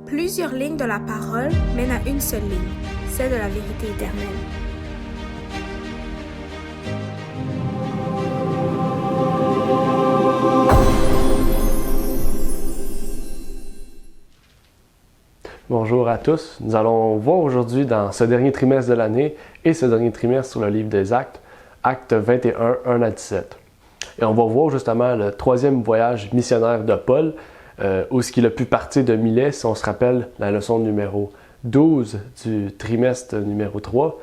Plusieurs lignes de la parole mènent à une seule ligne, celle de la vérité éternelle. Bonjour à tous. Nous allons voir aujourd'hui dans ce dernier trimestre de l'année et ce dernier trimestre sur le livre des Actes, Actes 21, 1 à 17. Et on va voir justement le troisième voyage missionnaire de Paul, où ce qu'il a pu partir de Milet, si on se rappelle la leçon numéro 12 du trimestre numéro 3,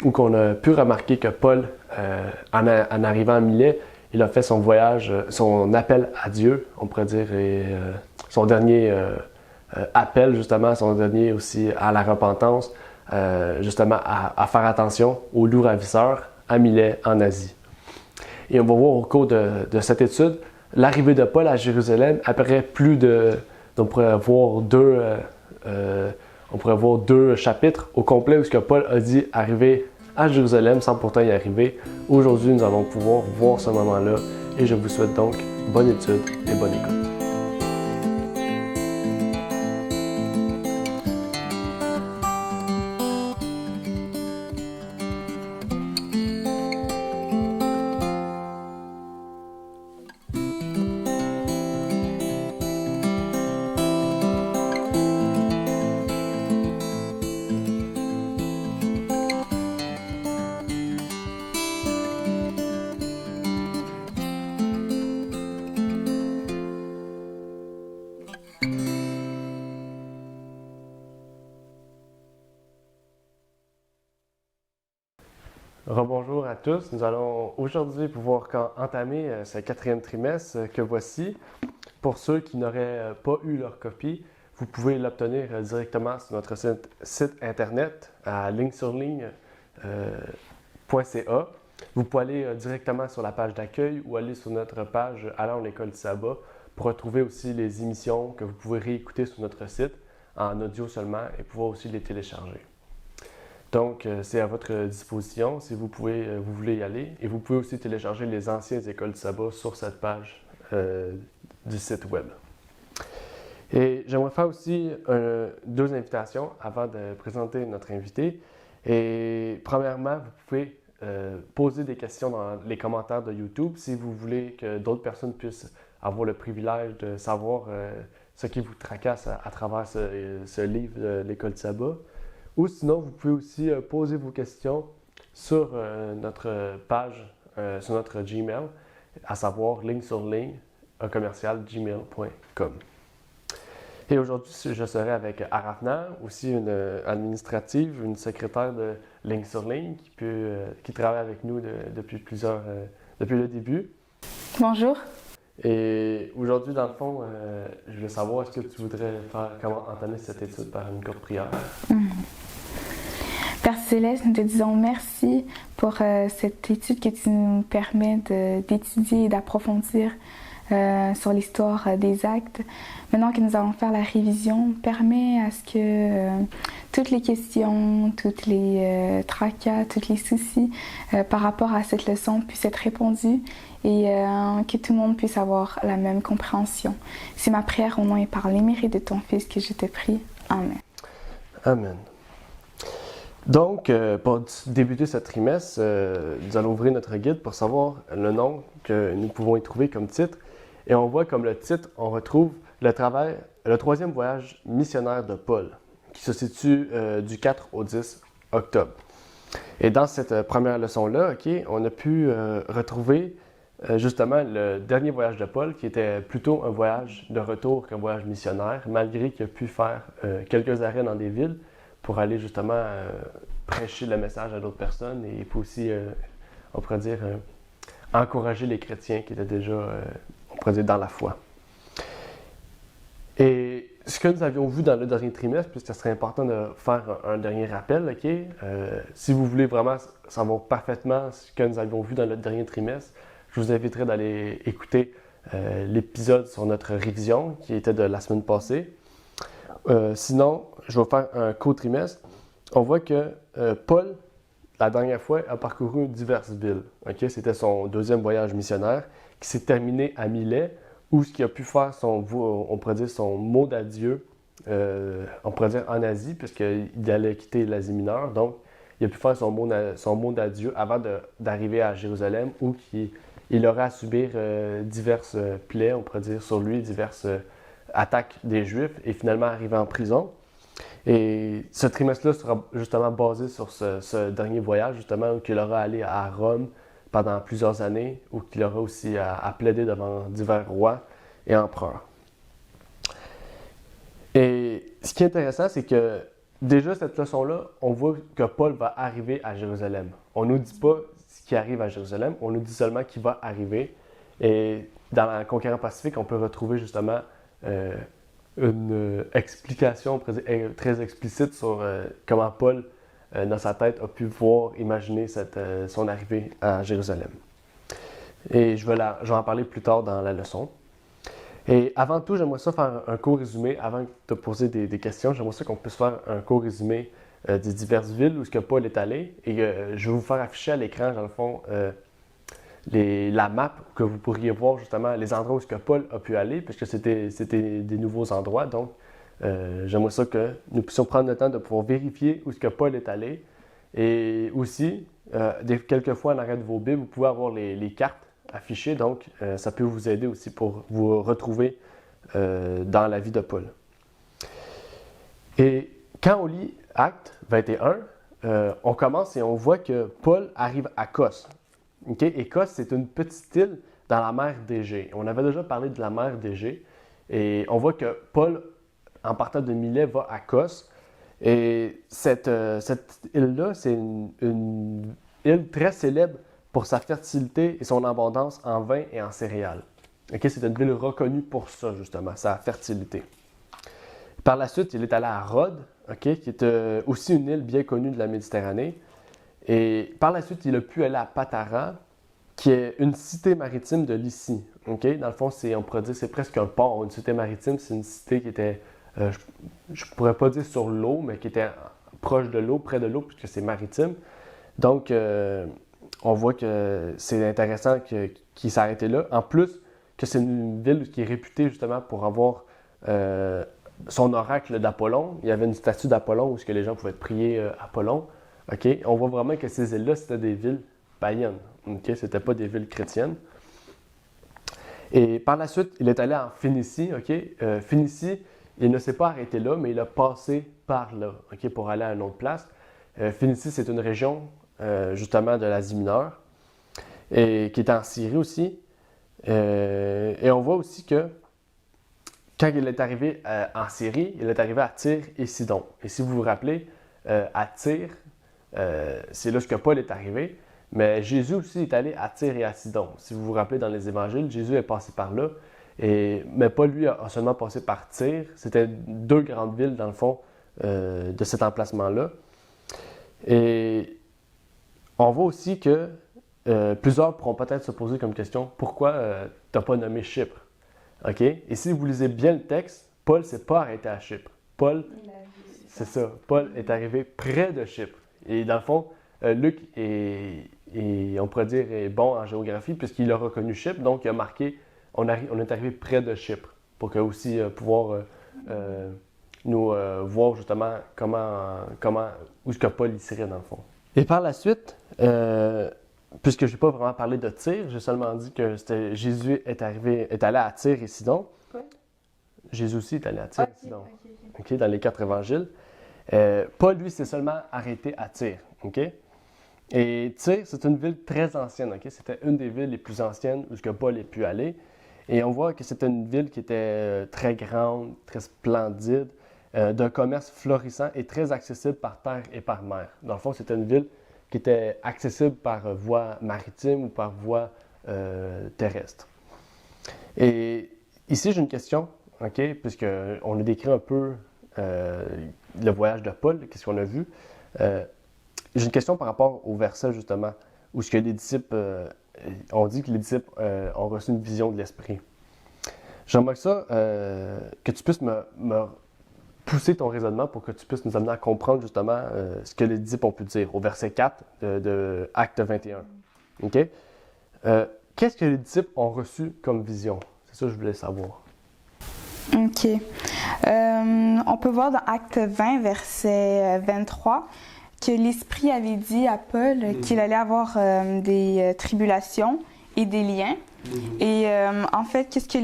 où on a pu remarquer que Paul, en arrivant à Milet, il a fait son voyage, son appel à Dieu, on pourrait dire, et son dernier appel justement, son dernier aussi à la repentance, justement à faire attention aux loups ravisseurs à Milet en Asie. Et on va voir au cours de cette étude l'arrivée de Paul à Jérusalem après plus de, on pourrait voir deux chapitres au complet où ce que Paul a dit arriver à Jérusalem sans pourtant y arriver. Aujourd'hui, nous allons pouvoir voir ce moment-là et je vous souhaite donc bonne étude et bonne écoute. Rebonjour à tous. Nous allons aujourd'hui pouvoir entamer ce quatrième trimestre que voici. Pour ceux qui n'auraient pas eu leur copie, vous pouvez l'obtenir directement sur notre site internet à ligne-sur-ligne.ca. Vous pouvez aller directement sur la page d'accueil ou aller sur notre page Allons à l'école du sabbat pour retrouver aussi les émissions que vous pouvez réécouter sur notre site en audio seulement et pouvoir aussi les télécharger. Donc, c'est à votre disposition si vous voulez y aller. Et vous pouvez aussi télécharger les anciennes écoles du sabbat sur cette page du site web. Et j'aimerais faire aussi deux invitations avant de présenter notre invité. Et premièrement, vous pouvez poser des questions dans les commentaires de YouTube si vous voulez que d'autres personnes puissent avoir le privilège de savoir ce qui vous tracasse à travers ce livre de l'école du sabbat. Ou sinon, vous pouvez aussi poser vos questions sur notre page, sur notre Gmail, à savoir ligne-sur-ligne@gmail.com. Et aujourd'hui, je serai avec Arafna, aussi une administrative, une secrétaire de Ligne sur Ligne qui travaille avec nous depuis le début. Bonjour. Et aujourd'hui, dans le fond, je voulais savoir, est-ce que tu voudrais comment entamer cette étude par une courte prière? Père Céleste, nous te disons merci pour cette étude que tu nous permets d'étudier et d'approfondir sur l'histoire des actes. Maintenant que nous allons faire la révision, permet à ce que toutes les questions, toutes les tracas, tous les soucis par rapport à cette leçon puissent être répondus et que tout le monde puisse avoir la même compréhension. C'est ma prière au nom et par les mérites de ton Fils que je te prie. Amen. Amen. Donc, pour débuter ce trimestre, nous allons ouvrir notre guide pour savoir le nom que nous pouvons y trouver comme titre. Et on voit comme le titre, on retrouve le troisième voyage missionnaire de Paul, qui se situe du 4 au 10 octobre. Et dans cette première leçon-là, on a pu retrouver justement le dernier voyage de Paul, qui était plutôt un voyage de retour qu'un voyage missionnaire, malgré qu'il a pu faire quelques arrêts dans des villes pour aller justement prêcher le message à d'autres personnes et puis aussi, on pourrait dire, encourager les chrétiens qui étaient déjà, on pourrait dire, dans la foi. Et ce que nous avions vu dans le dernier trimestre, puisque ce serait important de faire un dernier rappel, si vous voulez vraiment savoir parfaitement ce que nous avions vu dans le dernier trimestre, je vous inviterai d'aller écouter l'épisode sur notre révision qui était de la semaine passée. Sinon, je vais faire un co-trimestre. On voit que Paul, la dernière fois, a parcouru diverses villes. C'était son deuxième voyage missionnaire qui s'est terminé à Milet, où ce qu'il a pu faire on pourrait dire son mot d'adieu on pourrait dire en Asie, puisqu'il allait quitter l'Asie mineure. Donc, il a pu faire son mot d'adieu avant d'arriver à Jérusalem, où il aura à subir diverses plaies, on pourrait dire, sur lui, diverses attaques des Juifs, et finalement arriver en prison. Et ce trimestre-là sera justement basé sur ce dernier voyage, justement, où il aura allé à Rome pendant plusieurs années, où il aura aussi à plaider devant divers rois et empereurs. Et ce qui est intéressant, c'est que déjà cette leçon-là, on voit que Paul va arriver à Jérusalem. On ne nous dit pas ce qui arrive à Jérusalem, on nous dit seulement qu'il va arriver. Et dans la Conquérant Pacifique, on peut retrouver justement une explication très explicite sur comment Paul, dans sa tête, a pu imaginer son arrivée à Jérusalem. Et je vais en parler plus tard dans la leçon. Et avant tout, j'aimerais ça faire un court résumé, avant de te poser des questions, j'aimerais ça qu'on puisse faire un court résumé des diverses villes où Paul est allé. Et je vais vous faire afficher à l'écran, dans le fond, la map que vous pourriez voir justement les endroits où Paul a pu aller, puisque c'était des nouveaux endroits. Donc, j'aimerais ça que nous puissions prendre le temps de pouvoir vérifier où Paul est allé. Et aussi, quelquefois en arrière de vos Bibles, vous pouvez avoir les cartes affichées. Donc, ça peut vous aider aussi pour vous retrouver dans la vie de Paul. Et quand on lit Actes 21, on commence et on voit que Paul arrive à Kos. Okay? Et Kos, c'est une petite île dans la mer d'Égée. On avait déjà parlé de la mer d'Égée. Et on voit que Paul, en partant de Milet, va à Kos. Et cette île-là, c'est une île très célèbre pour sa fertilité et son abondance en vin et en céréales. Okay? C'est une ville reconnue pour ça, justement, sa fertilité. Par la suite, il est allé à Rhodes, okay? Qui est aussi une île bien connue de la Méditerranée. Et par la suite, il a pu aller à Patara, qui est une cité maritime de Lycie. Okay? Dans le fond, on pourrait dire c'est presque un port. Une cité maritime, c'est une cité qui était, je ne pourrais pas dire sur l'eau, mais qui était proche de l'eau, près de l'eau, puisque c'est maritime. Donc, on voit que c'est intéressant qu'il s'est arrêté là. En plus, que c'est une ville qui est réputée justement pour avoir son oracle d'Apollon. Il y avait une statue d'Apollon où les gens pouvaient prier Apollon. Okay? On voit vraiment que ces îles-là, c'était des villes païennes. Okay? Ce n'étaient pas des villes chrétiennes. Et par la suite, il est allé en Phénicie. Okay? Phénicie, il ne s'est pas arrêté là, mais il a passé par là, okay? Pour aller à une autre place. Phénicie, c'est une région justement de l'Asie mineure, et qui est en Syrie aussi. Et on voit aussi que quand il est arrivé en Syrie, il est arrivé à Tyr et Sidon. Et si vous vous rappelez, à Tyr, c'est là que Paul est arrivé, mais Jésus aussi est allé à Tyr et à Sidon. Si vous vous rappelez dans les évangiles, Jésus est passé par là, mais Paul, lui, a seulement passé par Tyr. C'était deux grandes villes, dans le fond, de cet emplacement-là. Et on voit aussi que plusieurs pourront peut-être se poser comme question, pourquoi tu n'as pas nommé Chypre? Okay? Et si vous lisez bien le texte, Paul ne s'est pas arrêté à Chypre. Paul, c'est ça, Paul est arrivé près de Chypre. Et dans le fond, Luc on pourrait dire, est bon en géographie puisqu'il a reconnu Chypre, donc il a marqué, on est arrivé près de Chypre, pour que aussi pouvoir nous voir justement où est-ce que Paul y serait dans le fond. Et par la suite, puisque je n'ai pas vraiment parlé de Tyr, j'ai seulement dit que Jésus est allé à Tyr et Sidon. Quoi? Jésus aussi est allé à Tyr et Sidon. Okay, dans les 4 évangiles. Paul, lui, s'est seulement arrêté à Tyr. Okay? Et Tyr, c'est une ville très ancienne. Okay? C'était une des villes les plus anciennes où Paul a pu aller. Et on voit que c'était une ville qui était très grande, très splendide, d'un commerce florissant et très accessible par terre et par mer. Dans le fond, c'était une ville qui était accessible par voie maritime ou par voie terrestre. Et ici, j'ai une question, okay, puisqu'on a décrit un peu le voyage de Paul, qu'est-ce qu'on a vu. J'ai une question par rapport au verset, justement, où ce que les disciples, on dit que les disciples ont reçu une vision de l'Esprit. J'aimerais que tu puisses me pousser ton raisonnement pour que tu puisses nous amener à comprendre justement ce que les disciples ont pu dire au verset 4 de Actes 21. Okay? Qu'est-ce que les disciples ont reçu comme vision? C'est ça que je voulais savoir. OK. On peut voir dans Acte 20, verset 23, que l'Esprit avait dit à Paul qu'il allait avoir des tribulations et des liens. Et en fait, qu'est-ce que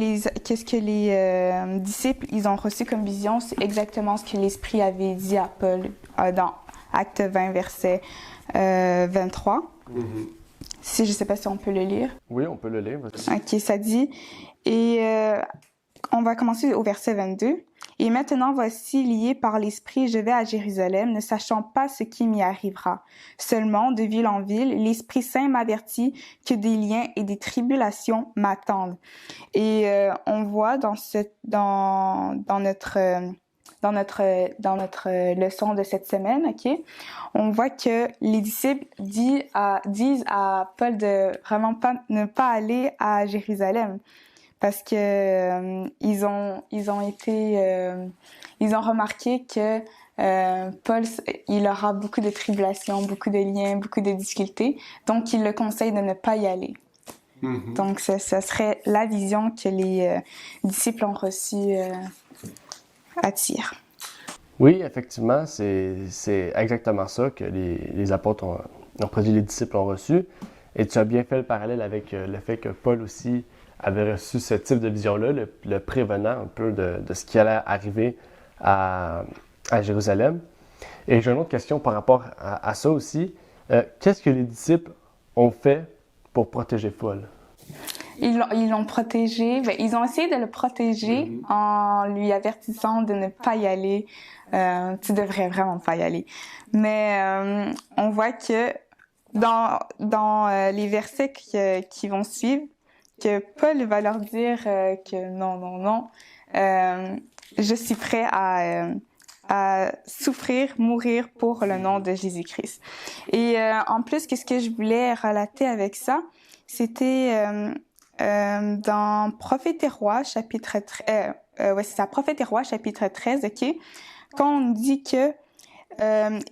les disciples ils ont reçu comme vision? C'est exactement ce que l'Esprit avait dit à Paul dans Acte 20, verset 23. Si, je ne sais pas si on peut le lire. Oui, on peut le lire. Ok, ça dit. Et on va commencer au verset 22. Et maintenant, voici, lié par l'Esprit, je vais à Jérusalem, ne sachant pas ce qui m'y arrivera. Seulement, de ville en ville, l'Esprit Saint m'avertit que des liens et des tribulations m'attendent. Et on voit dans notre leçon de cette semaine, ok, on voit que les disciples disent à Paul de vraiment ne pas aller à Jérusalem. Parce que ils ont remarqué que Paul il aura beaucoup de tribulations, beaucoup de liens, beaucoup de difficultés, donc il le conseille de ne pas y aller. Donc ça serait la vision que les disciples ont reçue à Tyr. Oui, effectivement, c'est exactement ça que les apôtres ont produit, les disciples ont reçu. Et tu as bien fait le parallèle avec le fait que Paul aussi avait reçu ce type de vision-là, le prévenant un peu de ce qui allait arriver à Jérusalem. Et j'ai une autre question par rapport à ça aussi. Qu'est-ce que les disciples ont fait pour protéger Paul? Ils l'ont protégé. Ils ont essayé de le protéger en lui avertissant de ne pas y aller. Tu devrais vraiment pas y aller. Mais on voit que dans les versets qui vont suivre, que Paul va leur dire que non, je suis prêt à souffrir, mourir pour le nom de Jésus-Christ. Et en plus, qu'est-ce que je voulais relater avec ça? C'était dans Prophètes et Rois, chapitre 13, Prophètes et Rois, chapitre 13, ok? Quand on dit que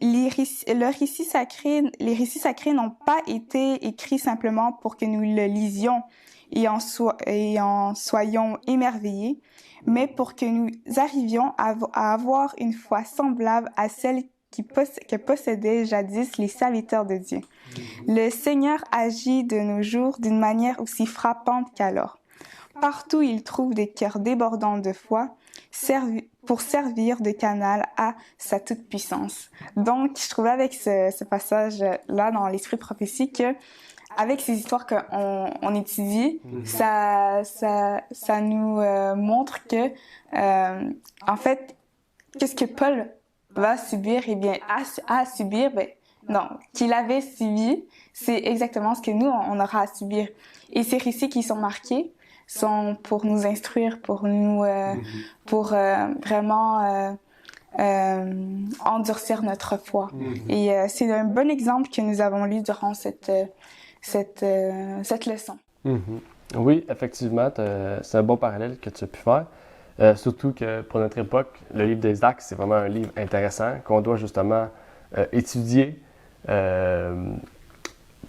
les récits sacrés n'ont pas été écrits simplement pour que nous le lisions et en soyons émerveillés, mais pour que nous arrivions à avoir une foi semblable à celle que possédaient jadis les serviteurs de Dieu. Le Seigneur agit de nos jours d'une manière aussi frappante qu'alors. Partout, il trouve des cœurs débordants de foi pour servir de canal à sa toute-puissance. Donc, je trouvais avec ce passage-là dans l'Esprit prophétique que avec ces histoires qu'on étudie, ça nous montre que, en fait, qu'est-ce que Paul va subir, eh bien, à subir, qu'il avait subi, c'est exactement ce que nous, on aura à subir. Et ces récits qui sont marqués sont pour nous instruire, pour nous, pour vraiment endurcir notre foi. Et c'est un bon exemple que nous avons lu durant cette leçon. Oui, effectivement, c'est un bon parallèle que tu as pu faire. Surtout que pour notre époque, le livre des Actes, c'est vraiment un livre intéressant qu'on doit justement étudier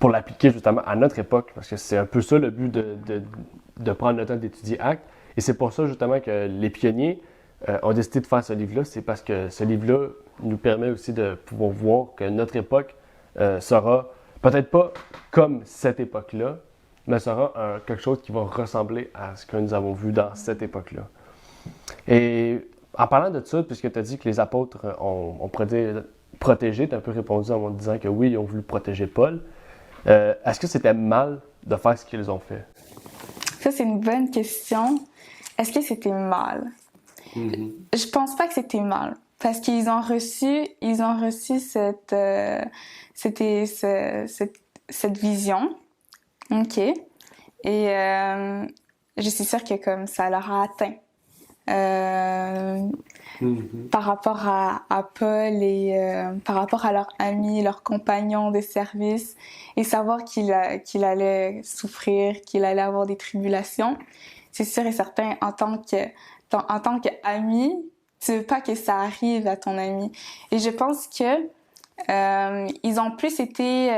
pour l'appliquer justement à notre époque, parce que c'est un peu ça le but de prendre le temps d'étudier Actes. Et c'est pour ça justement que les pionniers ont décidé de faire ce livre-là. C'est parce que ce livre-là nous permet aussi de pouvoir voir que notre époque sera peut-être pas comme cette époque-là, mais sera quelque chose qui va ressembler à ce que nous avons vu dans cette époque-là. Et en parlant de ça, puisque tu as dit que les apôtres ont protégé, tu as un peu répondu en disant que oui, ils ont voulu protéger Paul. Est-ce que c'était mal de faire ce qu'ils ont fait? Ça, c'est une bonne question. Est-ce que c'était mal? Je pense pas que c'était mal. Parce qu'ils ont reçu cette vision. OK. Et je suis sûre que comme ça leur a atteint. Par rapport à Paul et par rapport à leurs amis, leurs compagnons de service, et savoir qu'il allait souffrir, qu'il allait avoir des tribulations, c'est sûr et certain, en tant qu'ami, tu veux pas que ça arrive à ton ami. Et je pense que ils ont plus été,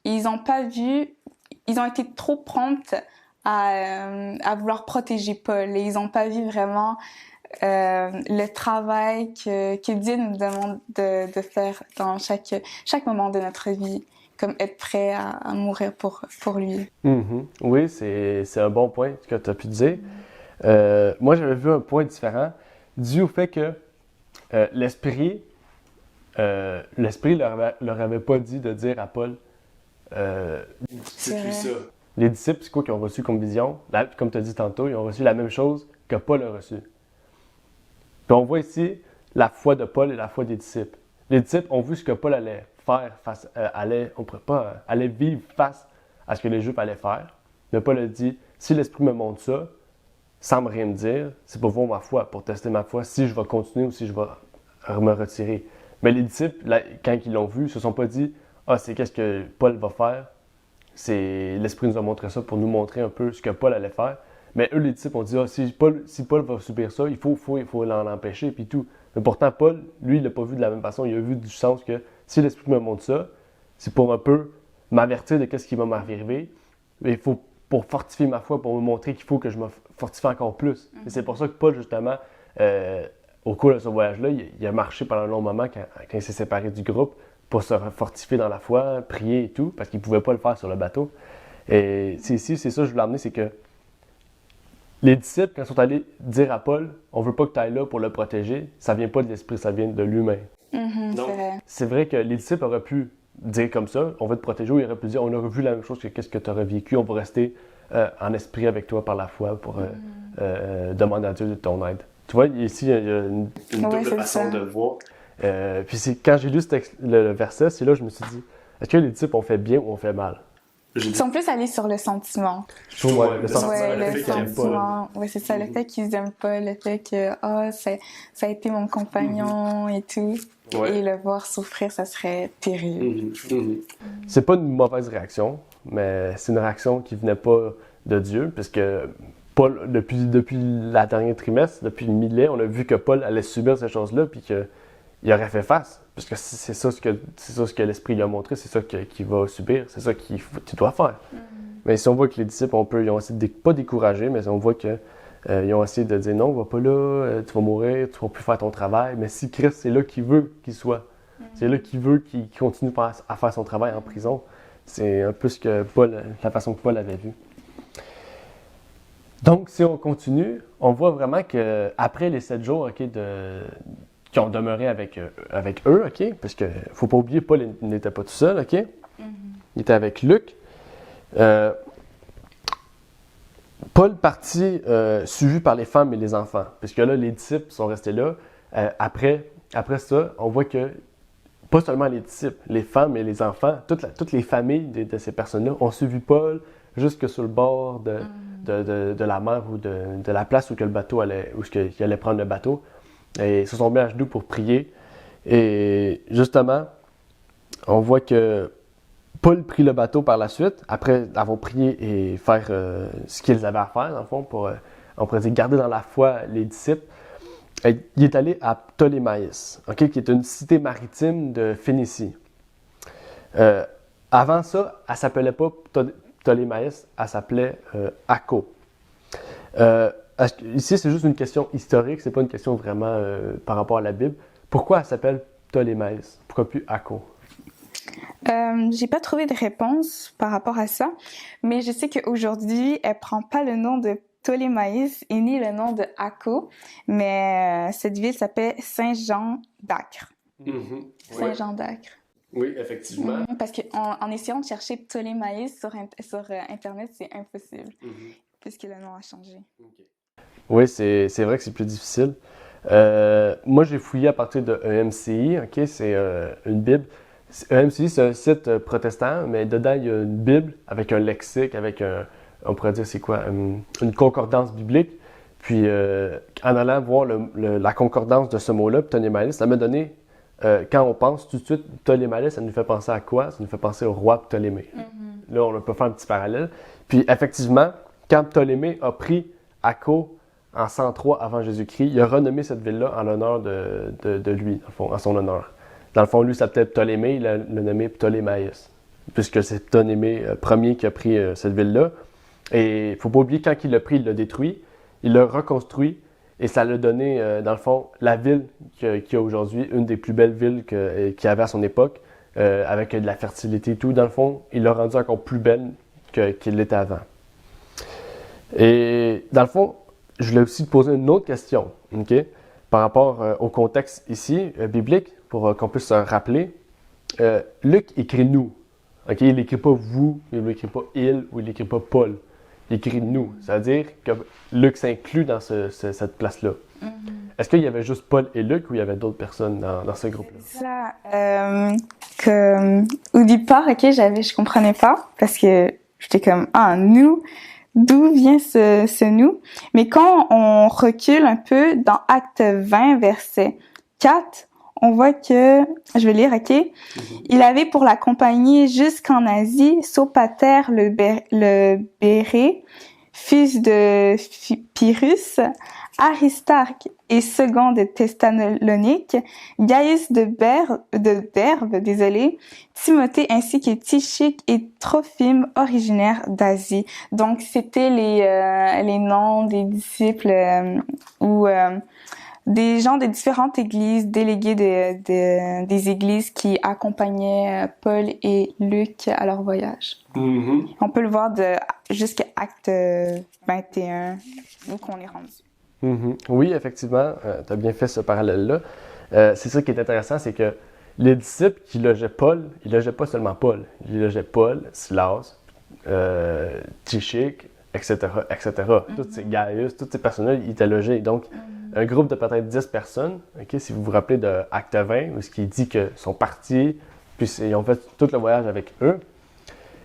ils ont été trop promptes à vouloir protéger Paul, et ils ont pas vu vraiment le travail que Dieu nous demande de faire dans chaque moment de notre vie, comme être prêt à mourir pour lui. Oui, c'est un bon point que tu as pu dire. Moi, j'avais vu un point différent dû au fait que l'Esprit leur avait pas dit de dire à Paul C'est ça. Les disciples, c'est quoi qu'ils ont reçu comme vision? Comme tu as dit tantôt, ils ont reçu la même chose que Paul a reçu. Puis on voit ici la foi de Paul et la foi des disciples. Les disciples ont vu ce que Paul allait faire allait vivre face à ce que les Juifs allaient faire. Mais Paul a dit, si l'Esprit me montre ça, sans me rien me dire, c'est pour voir ma foi, pour tester ma foi, si je vais continuer ou si je vais me retirer. Mais les disciples, là, quand ils l'ont vu, ne se sont pas dit, c'est qu'est-ce que Paul va faire. L'Esprit nous a montré ça pour nous montrer un peu ce que Paul allait faire. Mais eux, les disciples, ont dit, si Paul va subir ça, il faut l'en empêcher, puis tout. Mais pourtant, Paul, lui, il l'a pas vu de la même façon. Il a vu du sens que si l'Esprit me montre ça, c'est pour un peu m'avertir de ce qui va m'arriver. Mais il faut pour fortifier ma foi, pour me montrer qu'il faut que je me fortifie encore plus. Et c'est pour ça que Paul, justement, au cours de ce voyage-là, il a marché pendant un long moment quand il s'est séparé du groupe pour se fortifier dans la foi, prier et tout, parce qu'il ne pouvait pas le faire sur le bateau. Et c'est ça que je voulais amener, c'est que les disciples, quand ils sont allés dire à Paul, on veut pas que tu ailles là pour le protéger, ça vient pas de l'esprit, ça vient de l'humain. Donc, c'est vrai que les disciples auraient pu dire comme ça, on veut te protéger, ou ils auraient pu dire, on aurait vu la même chose que qu'est-ce que tu aurais vécu, on va rester en esprit avec toi par la foi pour demander à Dieu de ton aide. Tu vois, ici, il y a une double façon de voir. Puis quand j'ai lu le verset, c'est là que je me suis dit, est-ce que les disciples ont fait bien ou ont fait mal? Ils sont plus allés sur le sentiment. Le sentiment. Oui, c'est ça, le fait qu'ils aiment pas, le fait que ça a été mon compagnon et tout. Ouais. Et le voir souffrir, ça serait terrible. C'est pas une mauvaise réaction, mais c'est une réaction qui venait pas de Dieu, puisque Paul, depuis la dernière trimestre, depuis le millénaire, on a vu que Paul allait subir ces choses-là, puis qu'il aurait fait face. Parce que c'est ça ce que l'Esprit lui a montré, c'est ça qu'il va subir, c'est ça qu'il doit faire. Mais si on voit que les disciples, ils ont essayé de pas décourager, mais on voit qu'ils ont essayé de dire non, va pas là, tu vas mourir, tu vas plus faire ton travail. Mais si Christ, c'est là qu'il veut qu'il soit, c'est là qu'il veut qu'il continue à faire son travail en prison. C'est un peu la façon que Paul avait vu. Donc, si on continue, on voit vraiment qu'après les 7 jours qui ont demeuré avec eux, OK? Parce qu'il ne faut pas oublier, Paul n'était pas tout seul, OK? Il était avec Luc. Paul partit suivi par les femmes et les enfants. Parce que là, les disciples sont restés là. Après ça, on voit que pas seulement les disciples, les femmes et les enfants, toutes les familles de ces personnes-là ont suivi Paul jusque sur le bord de la mer ou de la place où il allait prendre le bateau. Et ils se sont mis à genoux pour prier. Et justement, on voit que Paul prit le bateau par la suite, après avoir prié et faire ce qu'ils avaient à faire, dans le fond, pour, on pourrait dire, garder dans la foi les disciples. Et il est allé à Ptolémaïs, okay, qui est une cité maritime de Phénicie. Avant ça, elle ne s'appelait pas Ptolémaïs, elle s'appelait Akko. Ici, c'est juste une question historique, c'est pas une question vraiment par rapport à la Bible. Pourquoi elle s'appelle Ptolémaïs? Pourquoi plus Akko? J'ai pas trouvé de réponse par rapport à ça, mais je sais qu'aujourd'hui, elle prend pas le nom de Ptolémaïs et ni le nom de Akko, mais cette ville s'appelle Saint-Jean d'Acre. Saint-Jean d'Acre. Oui, effectivement. Parce qu'en essayant de chercher Ptolémaïs sur Internet, c'est impossible, puisque le nom a changé. Oui, c'est vrai que c'est plus difficile. Moi, j'ai fouillé à partir de EMCI, OK? C'est une Bible. EMCI, c'est un site protestant, mais dedans, il y a une Bible avec un lexique, avec on pourrait dire, c'est quoi? Une concordance biblique. Puis, en allant voir la concordance de ce mot-là, Ptolémaïs, ça m'a donné, quand on pense tout de suite, Ptolémaïs, ça nous fait penser à quoi? Ça nous fait penser au roi Ptolémée. Là, on peut faire un petit parallèle. Puis, effectivement, quand Ptolémée a pris Akko en 103 avant Jésus-Christ, il a renommé cette ville-là en l'honneur de lui, en son honneur. Dans le fond, lui, ça s'appelait Ptolémée, il l'a nommé Ptolémaïs, puisque c'est Ptolémée premier qui a pris cette ville-là. Et il ne faut pas oublier, quand il l'a pris, il l'a détruit, il l'a reconstruit, Et ça l'a donné, dans le fond, la ville qu'il y a aujourd'hui, une des plus belles villes qu'il y avait à son époque, avec de la fertilité et tout. Dans le fond, il l'a rendu encore plus belle qu'il l'était avant. Et dans le fond, je voulais aussi te poser une autre question, OK? Par rapport au contexte ici, biblique, pour qu'on puisse se rappeler. Luc écrit nous. OK? Il n'écrit pas vous, il n'écrit pas il ou il n'écrit pas Paul. Il écrit nous. C'est-à-dire que Luc s'inclut dans cette place-là. Mm-hmm. Est-ce qu'il y avait juste Paul et Luc ou il y avait d'autres personnes dans ce groupe-là? Ça, au départ, OK, je comprenais pas parce que j'étais comme, nous, d'où vient ce nous? Mais quand on recule un peu dans Acte 20, verset 4, on voit que, je vais lire, OK? Il avait pour l'accompagner jusqu'en Asie Sopater le Béré, fils de Pyrrhus, Aristarque et second de Thessalonique, Gaius de Derbe, Timothée ainsi que Tychique et Trophime originaires d'Asie. Donc c'était les noms des disciples ou des gens de différentes églises, délégués des églises qui accompagnaient Paul et Luc à leur voyage. Mm-hmm. On peut le voir jusqu'à Acte 21, où qu'on est rendu. Mm-hmm. Oui, effectivement, tu as bien fait ce parallèle-là. C'est ça qui est intéressant, c'est que les disciples qui logeaient Paul, ils logeaient pas seulement Paul. Ils logeaient Paul, Silas, Tychique, etc., etc. Mm-hmm. Tous ces Gaius, tous ces personnes-là, ils étaient logés. Donc, un groupe de peut-être 10 personnes, okay, si vous vous rappelez de Acte 20, où il dit qu'ils sont partis, puis ils ont fait tout le voyage avec eux.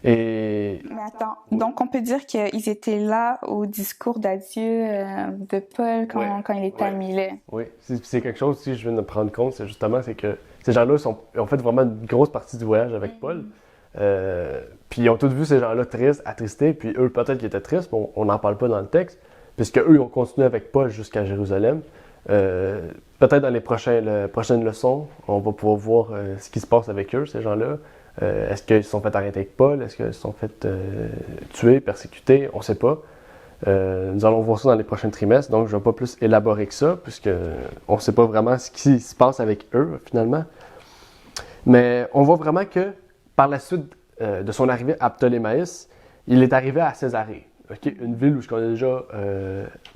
Mais attends, donc on peut dire qu'ils étaient là au discours d'adieu de Paul quand il était à Milet. Oui, c'est quelque chose aussi que je viens de me rendre compte, c'est justement que ces gens-là ont fait vraiment une grosse partie du voyage avec Paul. Puis ils ont tous vu ces gens-là tristes, attristés, puis eux peut-être qu'ils étaient tristes, mais on n'en parle pas dans le texte. Puisque eux ont continué avec Paul jusqu'à Jérusalem. Peut-être dans les prochaines leçons, on va pouvoir voir ce qui se passe avec eux, ces gens-là. Est-ce qu'ils se sont fait arrêter avec Paul? Est-ce qu'ils se sont fait tuer, persécuter? On ne sait pas. Nous allons voir ça dans les prochains trimestres, donc je ne vais pas plus élaborer que ça, puisqu'on ne sait pas vraiment ce qui se passe avec eux, finalement. Mais on voit vraiment que, par la suite de son arrivée à Ptolémaïs, il est arrivé à Césarée. Okay, une ville où on a déjà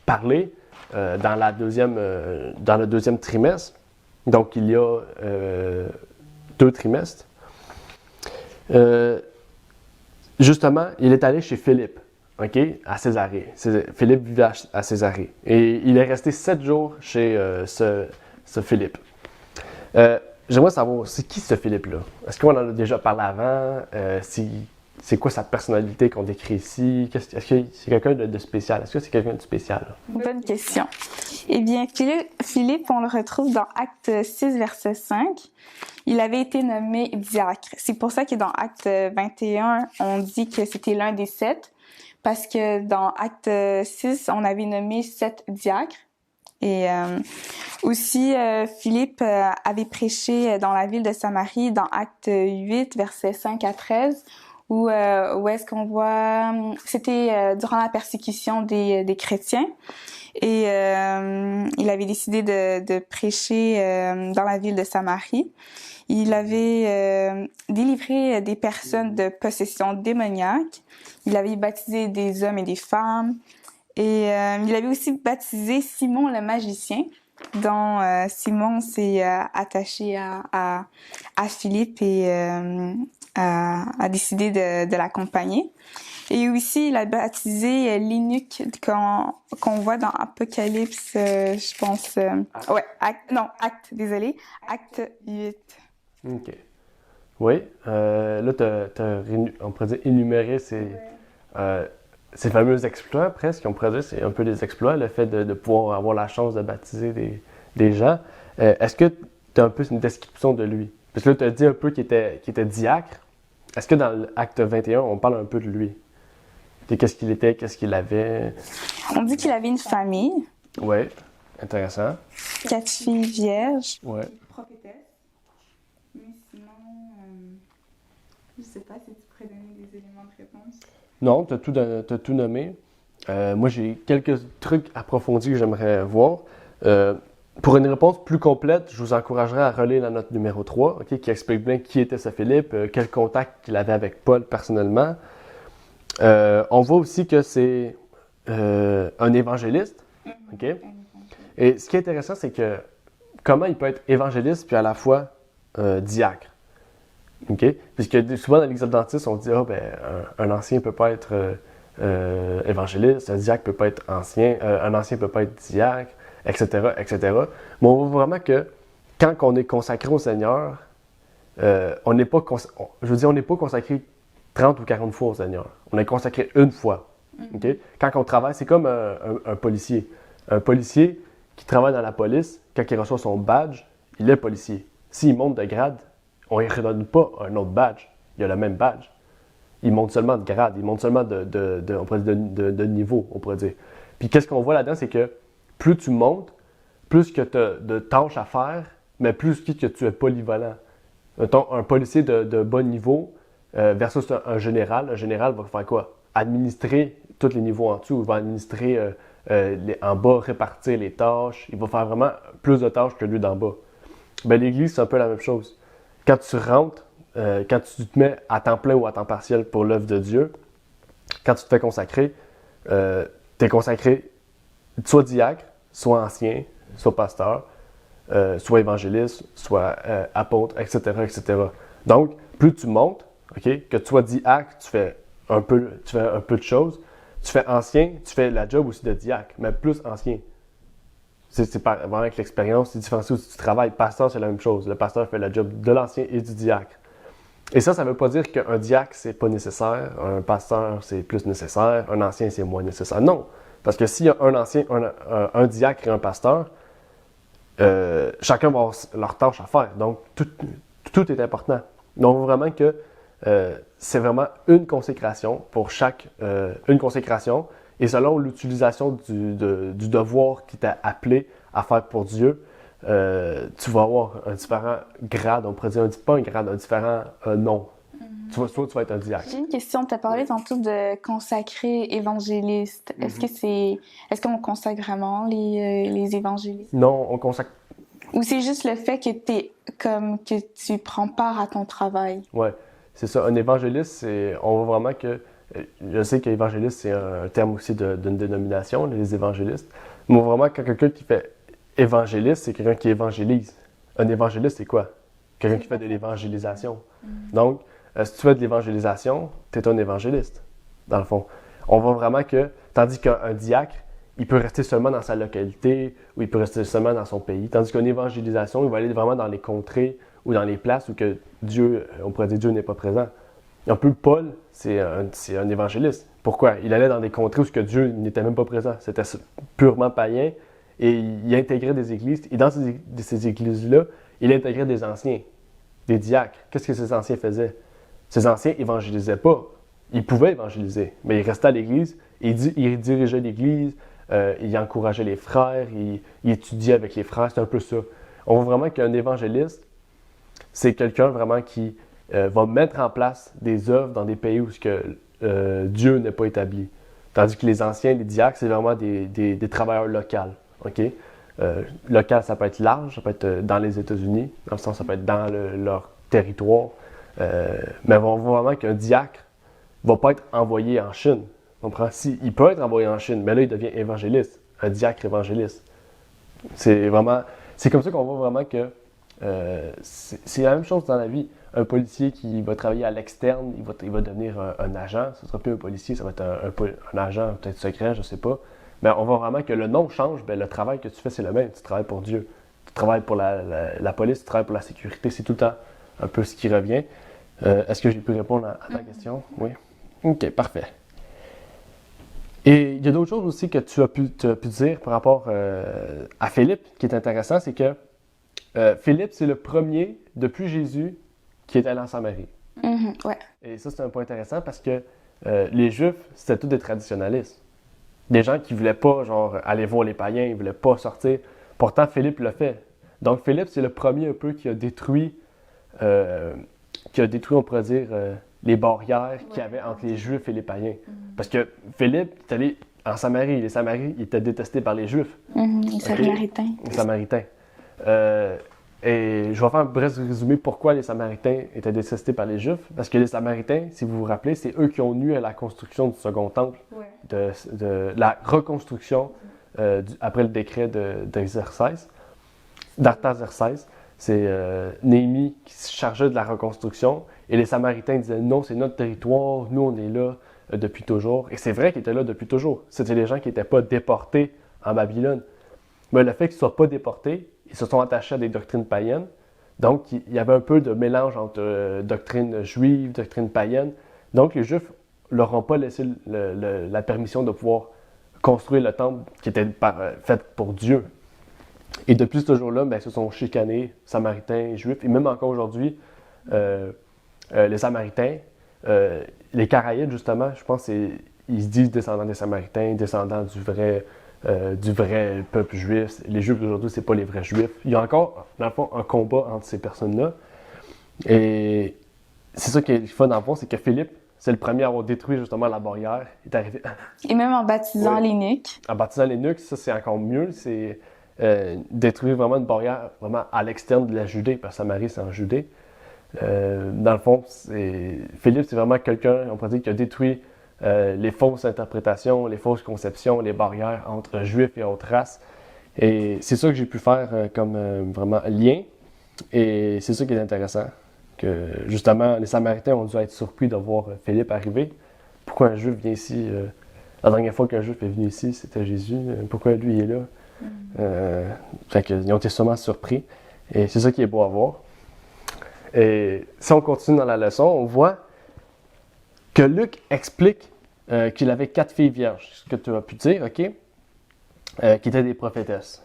parlé dans le deuxième trimestre. Donc, il y a 2 trimestres. Justement, il est allé chez Philippe, okay, à Césarée. Philippe vivait à Césarée. Et il est resté 7 jours chez ce Philippe. J'aimerais savoir, c'est qui ce Philippe-là? Est-ce qu'on en a déjà parlé avant? C'est quoi sa personnalité qu'on décrit ici? Est-ce que c'est quelqu'un de spécial? Est-ce que c'est quelqu'un de spécial? Bonne question. Eh bien, Philippe, on le retrouve dans Acte 6, verset 5. Il avait été nommé diacre. C'est pour ça que dans Acte 21, on dit que c'était l'un des 7, parce que dans Acte 6, on avait nommé 7 diacres. Et aussi, Philippe avait prêché dans la ville de Samarie dans Acte 8, versets 5 à 13, où est-ce qu'on voit, c'était durant la persécution des chrétiens, et il avait décidé de prêcher dans la ville de Samarie. Il avait délivré des personnes de possession démoniaque. Il avait baptisé des hommes et des femmes. Et il avait aussi baptisé Simon le magicien, dont Simon s'est attaché à Philippe et a décidé de l'accompagner. Et aussi, il a baptisé l'eunuque qu'on voit dans Apocalypse, je pense... Acte 8. OK. Oui, là, on pourrait dire énumérer ces fameux exploits, presque, on pourrait dire, c'est un peu des exploits, le fait de pouvoir avoir la chance de baptiser des gens. Est-ce que tu as un peu une description de lui? Parce que là, tu as dit un peu qu'il était diacre. Est-ce que dans l'acte 21, on parle un peu de lui? Qu'est-ce qu'il était, qu'est-ce qu'il avait? On dit qu'il avait une famille. Oui, intéressant. 4 filles vierges. Oui. Prophétesse. Mais sinon, je sais pas si tu pourrais donner des éléments de réponse. Non, tu as tout nommé. moi, j'ai quelques trucs approfondis que j'aimerais voir. Pour une réponse plus complète, je vous encouragerais à relire la note numéro 3, okay, qui explique bien qui était ce Philippe, quel contact qu'il avait avec Paul personnellement. On voit aussi que c'est un évangéliste. Okay? Et ce qui est intéressant, c'est que comment il peut être évangéliste puis à la fois diacre. Okay? Puisque souvent dans l'Église adventiste, on dit un ancien ne peut pas être évangéliste, un diacre ne peut pas être ancien, un ancien ne peut pas être diacre, etc., etc. Mais on voit vraiment que quand on est consacré au Seigneur, on n'est pas consacré 30 ou 40 fois au Seigneur. On est consacré une fois. Okay? Quand on travaille, c'est comme un policier. Un policier qui travaille dans la police, quand il reçoit son badge, il est policier. S'il monte de grade, on ne lui redonne pas un autre badge. Il a le même badge. Il monte seulement de grade, il monte seulement de niveau, on pourrait dire. Puis qu'est-ce qu'on voit là-dedans, c'est que plus tu montes, plus que tu as de tâches à faire, mais plus que tu es polyvalent. Un policier de bas niveau versus un général va faire quoi? Administrer tous les niveaux en dessous. Il va administrer en bas, répartir les tâches. Il va faire vraiment plus de tâches que lui d'en bas. Ben, l'Église, c'est un peu la même chose. Quand tu rentres, quand tu te mets à temps plein ou à temps partiel pour l'œuvre de Dieu, quand tu te fais consacrer, tu es consacré soit diacre, soit ancien, soit pasteur, soit évangéliste, soit apôtre, etc., etc. Donc, plus tu montes, okay, que tu sois diacre, tu fais un peu de choses. Tu fais ancien, tu fais la job aussi de diacre, mais plus ancien. C'est vraiment avec l'expérience, c'est différencié aussi du travail. Pasteur, c'est la même chose. Le pasteur fait la job de l'ancien et du diacre. Et ça ne veut pas dire qu'un diacre, c'est pas nécessaire, un pasteur, c'est plus nécessaire, un ancien, c'est moins nécessaire. Non, parce que s'il y a un ancien, un diacre et un pasteur, chacun va avoir leur tâche à faire. Donc, tout est important. Donc, on voit vraiment que c'est vraiment une consécration pour une consécration. Et selon l'utilisation du devoir qui t'a appelé à faire pour Dieu, tu vas avoir un différent grade, on pourrait dire, pas un grade, un différent nom. Soit tu vas être un diacre. J'ai une question. Tu as parlé tantôt de consacré évangéliste. Est-ce qu'on consacre vraiment les évangélistes? Non, on consacre. Ou c'est juste le fait que tu prends part à ton travail? Ouais, c'est ça. Un évangéliste, on voit vraiment que. Je sais qu'évangéliste, c'est un terme aussi d'une dénomination, les évangélistes. Mais vraiment, quand quelqu'un qui fait évangéliste, c'est quelqu'un qui évangélise. Un évangéliste, c'est quoi? Quelqu'un qui fait de l'évangélisation. Donc, si tu fais de l'évangélisation, tu es un évangéliste, dans le fond. On voit vraiment que, tandis qu'un diacre, il peut rester seulement dans sa localité ou il peut rester seulement dans son pays. Tandis qu'une évangélisation, il va aller vraiment dans les contrées ou dans les places où que Dieu, on pourrait dire Dieu n'est pas présent. Un peu Paul, c'est un évangéliste. Pourquoi? Il allait dans des contrées où que Dieu n'était même pas présent. C'était purement païen et il intégrait des églises. Et dans ces églises-là, il intégrait des anciens, des diacres. Qu'est-ce que ces anciens faisaient? Ces anciens évangélisaient pas. Ils pouvaient évangéliser, mais ils restaient à l'église, ils dirigeaient l'église, ils encourageaient les frères, ils étudiaient avec les frères. C'est un peu ça. On voit vraiment qu'un évangéliste, c'est quelqu'un vraiment qui va mettre en place des œuvres dans des pays où Dieu n'est pas établi. Tandis que les anciens, les diacres, c'est vraiment des travailleurs locaux. Okay? Local, ça peut être large, ça peut être dans les États-Unis, dans le sens ça peut être dans leur territoire. Mais on voit vraiment qu'un diacre ne va pas être envoyé en Chine. Il peut être envoyé en Chine, mais là, il devient évangéliste, un diacre évangéliste. C'est comme ça qu'on voit vraiment que c'est la même chose dans la vie. Un policier qui va travailler à l'externe, il va devenir un agent. Ce ne sera plus un policier, ça va être un agent peut-être secret, je ne sais pas. Mais on voit vraiment que le nom change, ben le travail que tu fais, c'est le même. Tu travailles pour Dieu. Tu travailles pour la police, tu travailles pour la sécurité. C'est tout le temps un peu ce qui revient. Est-ce que j'ai pu répondre à ta question? Oui. OK, parfait. Et il y a d'autres choses aussi que tu as pu dire par rapport à Philippe, qui est intéressant, c'est que Philippe, c'est le premier, depuis Jésus, qui est allé en Samarie. Ouais. Et ça, c'est un point intéressant parce que les Juifs, c'était tous des traditionalistes. Des gens qui ne voulaient pas, aller voir les païens, ils ne voulaient pas sortir. Pourtant, Philippe l'a fait. Donc, Philippe, c'est le premier un peu qui a détruit, on pourrait dire, les barrières qu'il y avait entre les Juifs et les païens. Parce que Philippe est allé en Samarie. Les Samaris ils étaient détestés par les Juifs. Les Samaritains. Les Samaritains. Et je vais faire un bref résumé pourquoi les Samaritains étaient détestés par les Juifs. Parce que les Samaritains, si vous vous rappelez, c'est eux qui ont nui à la construction du second temple, de la reconstruction après le décret d'Artaxerxès. C'est Néhémie qui se chargeait de la reconstruction. Et les Samaritains disaient non, c'est notre territoire, nous on est là depuis toujours. Et c'est vrai qu'ils étaient là depuis toujours. C'était des gens qui n'étaient pas déportés en Babylone. Mais le fait qu'ils ne soient pas déportés, ils se sont attachés à des doctrines païennes. Donc, il y avait un peu de mélange entre doctrine juive, doctrine païenne. Donc, les Juifs ne leur ont pas laissé la permission de pouvoir construire le temple qui était fait pour Dieu. Et depuis ce jour-là, ils se sont chicanés, Samaritains et Juifs. Et même encore aujourd'hui, les Samaritains, les Caraïbes, justement, je pense ils se disent descendants des Samaritains, descendants du vrai peuple juif. Les Juifs d'aujourd'hui, c'est pas les vrais Juifs. Il y a encore, dans le fond, un combat entre ces personnes-là. Et c'est ça qui est fun, dans le fond, c'est que Philippe, c'est le premier à avoir détruit justement la barrière. Il est arrivé. Et même en baptisant l'eunuque. En baptisant l'eunuque, ça c'est encore mieux. C'est détruire vraiment une barrière vraiment à l'externe de la Judée, parce que Samarie, c'est en Judée. Dans le fond, Philippe, c'est vraiment quelqu'un, on pourrait dire, qui a détruit les fausses interprétations, les fausses conceptions, les barrières entre juifs et autres races. Et c'est ça que j'ai pu faire comme vraiment lien. Et c'est ça qui est intéressant. Que justement, les Samaritains ont dû être surpris de voir Philippe arriver. Pourquoi un juif vient ici? La dernière fois qu'un juif est venu ici, c'était Jésus. Pourquoi lui il est là? Fait qu'ils ont été sûrement surpris. Et c'est ça qui est beau à voir. Et si on continue dans la leçon, on voit que Luc explique qu'il avait 4 filles vierges, ce que tu as pu dire, OK? Qui étaient des prophétesses.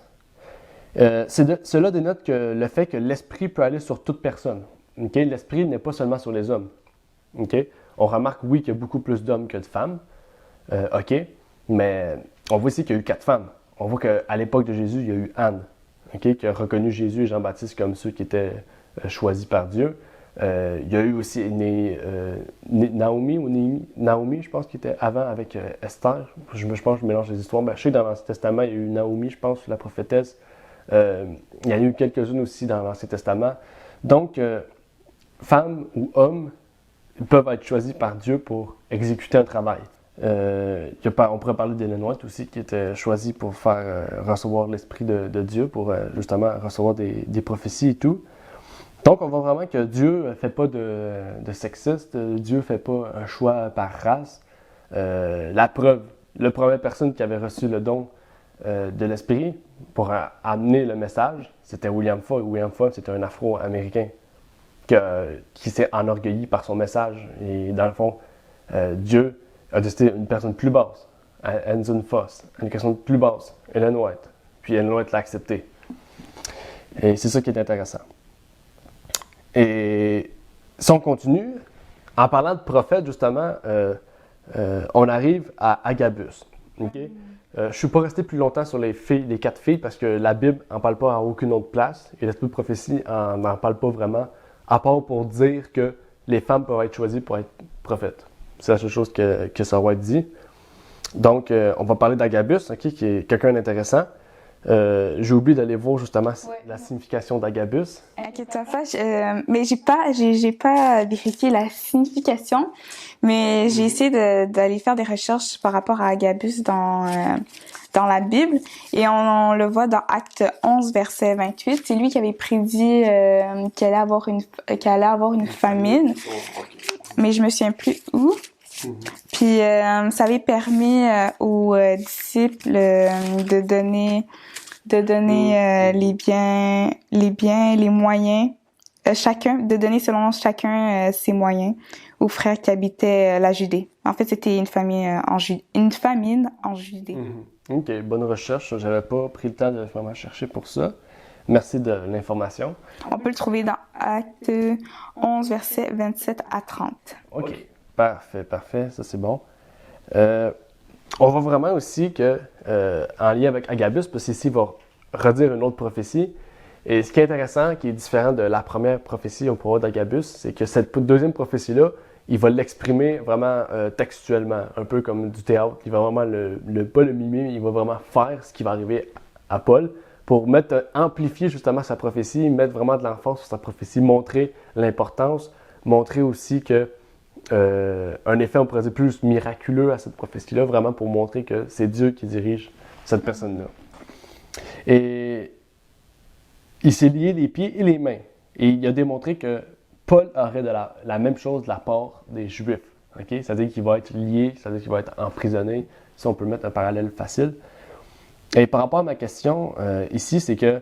Cela dénote que le fait que l'esprit peut aller sur toute personne. Okay? L'esprit n'est pas seulement sur les hommes. Okay? On remarque, oui, qu'il y a beaucoup plus d'hommes que de femmes. OK? Mais on voit aussi qu'il y a eu 4 femmes. On voit qu'à l'époque de Jésus, il y a eu Anne, okay? Qui a reconnu Jésus et Jean-Baptiste comme ceux qui étaient choisis par Dieu. Il y a eu aussi Naomi, je pense, qui était avant avec Esther. Je pense que je mélange les histoires. Je sais que dans l'Ancien Testament, il y a eu Naomi, je pense, la prophétesse. Il y en a eu quelques-unes aussi dans l'Ancien Testament. Donc, femmes ou hommes peuvent être choisis par Dieu pour exécuter un travail. On pourrait parler d'Ellen White aussi, qui était choisie pour faire recevoir l'Esprit de Dieu, pour justement recevoir des prophéties et tout. Donc, on voit vraiment que Dieu ne fait pas de sexiste, Dieu ne fait pas un choix par race. La preuve, la première personne qui avait reçu le don de l'Esprit pour amener le message, c'était William Fogg. William Fogg, c'était un Afro-Américain qui s'est enorgueilli par son message. Et dans le fond, Dieu a décidé une personne plus basse, Anson Foss, une personne plus basse, Ellen White. Puis Ellen White l'a accepté. Et c'est ça qui est intéressant. Et si on continue, en parlant de prophète, justement, on arrive à Agabus. Okay? Je ne suis pas resté plus longtemps sur les 4 filles parce que la Bible n'en parle pas à aucune autre place et l'Esprit de prophétie n'en parle pas vraiment, à part pour dire que les femmes peuvent être choisies pour être prophètes. C'est la seule chose que ça va être dit. Donc, on va parler d'Agabus, okay, qui est quelqu'un d'intéressant. J'ai oublié d'aller voir justement la signification d'Agabus. Inquiète-toi pas, mais j'ai pas vérifié la signification, mais j'ai essayé d'aller faire des recherches par rapport à Agabus dans la Bible, et on le voit dans Acte 11, verset 28. C'est lui qui avait prédit qu'il allait avoir une famine, mais je me souviens plus où. Puis ça avait permis aux disciples de donner les biens, les moyens, de donner selon chacun ses moyens aux frères qui habitaient la Judée. En fait, c'était une famine en Judée. OK, bonne recherche. J'avais pas pris le temps de vraiment chercher pour ça. Merci de l'information. On peut le trouver dans Acte 11, versets 27 à 30. OK. Parfait, ça c'est bon. On voit vraiment aussi que, en lien avec Agabus, parce qu'ici il va redire une autre prophétie, et ce qui est intéressant, qui est différent de la première prophétie au pouvoir d'Agabus, c'est que cette deuxième prophétie-là, il va l'exprimer vraiment textuellement, un peu comme du théâtre. Il va vraiment pas le mimer, il va vraiment faire ce qui va arriver à Paul pour amplifier justement sa prophétie, mettre vraiment de l'emphase sur sa prophétie, montrer l'importance, montrer aussi que un effet, on pourrait dire, plus miraculeux à cette prophétie-là, vraiment pour montrer que c'est Dieu qui dirige cette personne-là. Et il s'est lié les pieds et les mains. Et il a démontré que Paul aurait la même chose de la part des Juifs. Okay? C'est-à-dire qu'il va être lié, c'est-à-dire qu'il va être emprisonné. Si on peut mettre un parallèle facile. Et par rapport à ma question ici, c'est que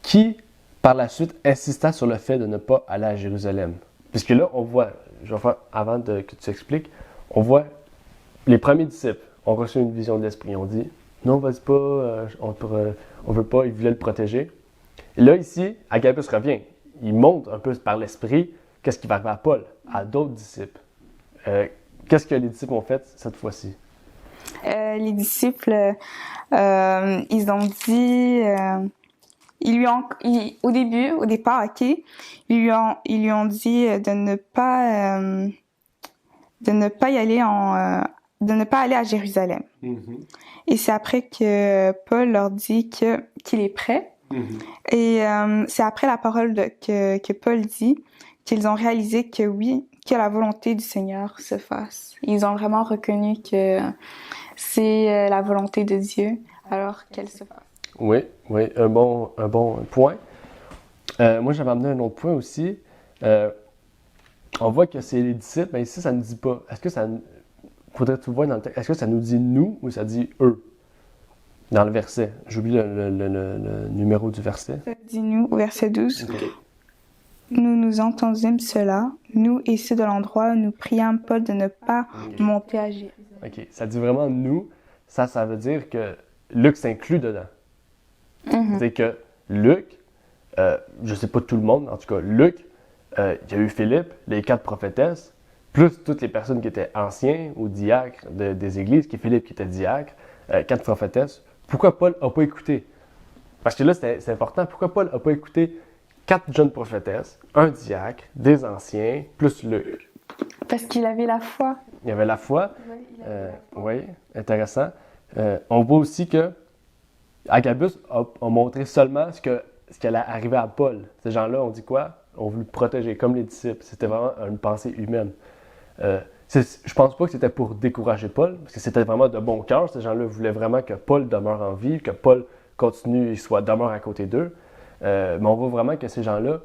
qui, par la suite, insista sur le fait de ne pas aller à Jérusalem? Puisque là, on voit, avant que tu expliques, on voit les premiers disciples ont reçu une vision de l'Esprit. Ils ont dit, non, vas-y pas, on veut pas, ils voulaient le protéger. Et là, ici, Agabus revient. Il montre un peu par l'Esprit qu'est-ce qui va arriver à Paul, à d'autres disciples. Qu'est-ce que les disciples ont fait cette fois-ci? Les disciples, ils ont dit, au départ, ok, ils lui ont dit de ne pas aller à Jérusalem. Mm-hmm. Et c'est après que Paul leur dit qu'il est prêt. Mm-hmm. Et c'est après la parole que Paul dit qu'ils ont réalisé que oui, que la volonté du Seigneur se fasse. Ils ont vraiment reconnu que c'est la volonté de Dieu, alors qu'elle se fasse. Oui, un bon point. Moi, j'avais amené un autre point aussi. On voit que c'est les disciples, mais ici, ça ne dit pas. Est-ce que ça... Faudrait tout voir dans le texte. Est-ce que ça nous dit nous ou ça dit eux? Dans le verset. J'oublie le numéro du verset. Ça dit nous, au verset 12. Okay. Nous entendîmes cela, nous et ceux de l'endroit, nous priâmes Paul de ne pas monter à Jérusalem. OK. Ça dit vraiment nous. Ça veut dire que Luc s'inclut dedans. Mm-hmm. C'est que Luc, je ne sais pas tout le monde, en tout cas, Luc, il y a eu Philippe, les 4 prophétesses, plus toutes les personnes qui étaient anciens ou diacres des églises, qui est Philippe qui était diacre, 4 prophétesses. Pourquoi Paul n'a pas écouté? Parce que là, c'est important. Pourquoi Paul n'a pas écouté 4 jeunes prophétesses, un diacre, des anciens, plus Luc? Parce qu'il avait la foi. Il avait la foi. Oui, intéressant. On voit aussi que Agabus a montré seulement ce qui allait arriver à Paul. Ces gens-là ont dit quoi? On voulu le protéger, comme les disciples. C'était vraiment une pensée humaine. Je pense pas que c'était pour décourager Paul, parce que c'était vraiment de bon cœur. Ces gens-là voulaient vraiment que Paul demeure en vie, que Paul continue et demeure à côté d'eux. Mais on voit vraiment que ces gens-là,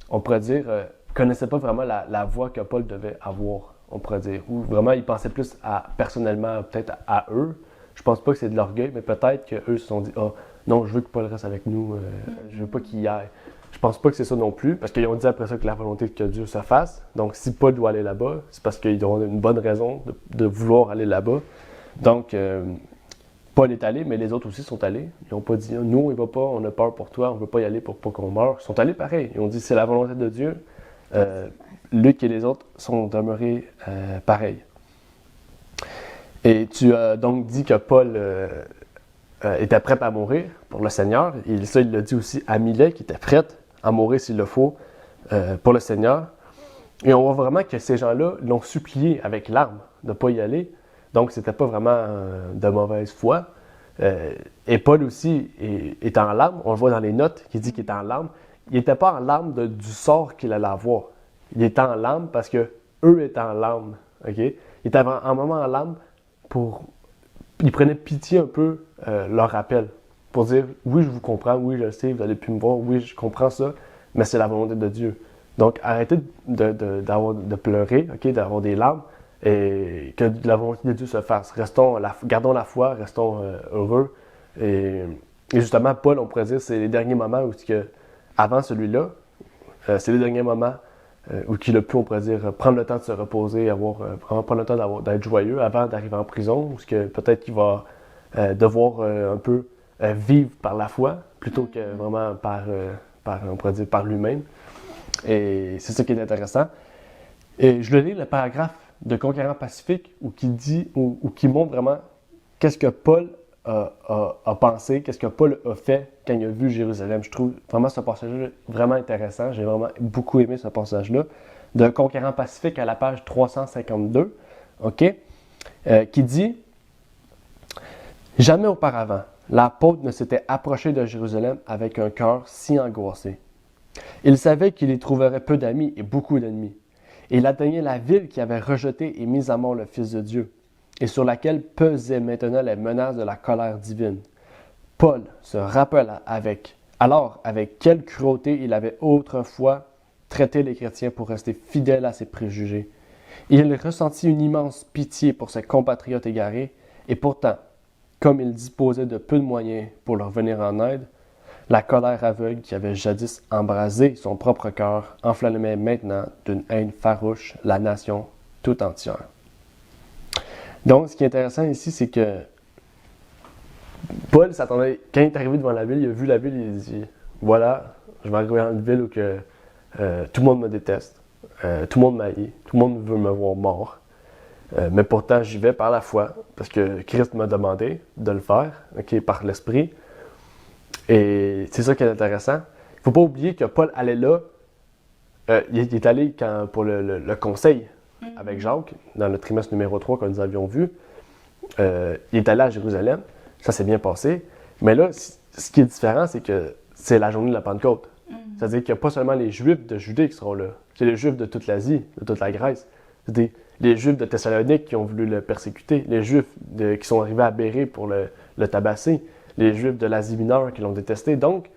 on pourrait dire, connaissaient pas vraiment la voie que Paul devait avoir, on pourrait dire. Ou vraiment, ils pensaient plus personnellement, peut-être à eux. Je pense pas que c'est de l'orgueil, mais peut-être qu'eux se sont dit « Ah, non, je veux que Paul reste avec nous, je veux pas qu'il y aille. » Je pense pas que c'est ça non plus, parce qu'ils ont dit après ça que la volonté que Dieu se fasse. Donc, si Paul doit aller là-bas, c'est parce qu'ils ont une bonne raison de vouloir aller là-bas. Donc, Paul est allé, mais les autres aussi sont allés. Ils n'ont pas dit « Nous, on y va pas, on a peur pour toi, on veut pas y aller pour pas qu'on meure. » Ils sont allés pareil. Ils ont dit « C'est la volonté de Dieu. » Luc et les autres sont demeurés pareils. Et tu as donc dit que Paul était prêt à mourir pour le Seigneur. Et ça, il l'a dit aussi à Milet, qui était prête à mourir s'il le faut pour le Seigneur. Et on voit vraiment que ces gens-là l'ont supplié avec larmes de ne pas y aller. Donc, c'était pas vraiment de mauvaise foi. Et Paul aussi est en larmes. On le voit dans les notes qui dit qu'il est en larmes. Il n'était pas en larmes du sort qu'il allait avoir. Il était en larmes parce que eux étaient en larmes. Okay? Il était en moment en larmes il prenait pitié un peu leur appel. Pour dire, oui, je vous comprends, oui, je le sais, vous n'allez plus me voir, oui, je comprends ça, mais c'est la volonté de Dieu. Donc, arrêtez de pleurer, okay, d'avoir des larmes, et que la volonté de Dieu se fasse. Gardons la foi, restons heureux. Et justement, Paul, on pourrait dire, c'est les derniers moments où, avant celui-là, c'est les derniers moments où il a pu, on pourrait dire, prendre le temps de se reposer, vraiment prendre le temps d'être joyeux avant d'arriver en prison, où peut-être qu'il va devoir un peu vivre par la foi, plutôt que vraiment on pourrait dire, par lui-même. Et c'est ça qui est intéressant. Et je lis le paragraphe de Conquérant Pacifique qui montre vraiment qu'est-ce que Paul a pensé, qu'est-ce que Paul a fait quand il a vu Jérusalem. Je trouve vraiment ce passage-là vraiment intéressant. J'ai vraiment beaucoup aimé ce passage-là. De Conquérant Pacifique à la page 352, OK, qui dit « Jamais auparavant, l'apôtre ne s'était approché de Jérusalem avec un cœur si angoissé. Il savait qu'il y trouverait peu d'amis et beaucoup d'ennemis. Et il atteignait la ville qui avait rejeté et mis à mort le Fils de Dieu, et sur laquelle pesaient maintenant les menaces de la colère divine. Paul se rappela alors avec quelle cruauté il avait autrefois traité les chrétiens pour rester fidèles à ses préjugés. Il ressentit une immense pitié pour ses compatriotes égarés, et pourtant, comme il disposait de peu de moyens pour leur venir en aide, la colère aveugle qui avait jadis embrasé son propre cœur enflammait maintenant d'une haine farouche la nation tout entière. Donc, ce qui est intéressant ici, c'est que Paul s'attendait, quand il est arrivé devant la ville, il a vu la ville, il a dit « Voilà, je vais arriver dans une ville où que, tout le monde me déteste, tout le monde m'haït, tout le monde veut me voir mort. Mais pourtant, j'y vais par la foi, parce que Christ m'a demandé de le faire, okay, par l'Esprit. Et c'est ça qui est intéressant. Il ne faut pas oublier que Paul allait là, il est allé pour le conseil avec Jacques, dans le trimestre numéro 3 que nous avions vu. Il est allé à Jérusalem, ça s'est bien passé. Mais là, ce qui est différent, c'est que c'est la journée de la Pentecôte. C'est-à-dire qu'il n'y a pas seulement les Juifs de Judée qui seront là, c'est les Juifs de toute l'Asie, de toute la Grèce. C'est les Juifs de Thessalonique qui ont voulu le persécuter, les Juifs qui sont arrivés à Bérée pour le tabasser, les Juifs de l'Asie mineure qui l'ont détesté. Donc,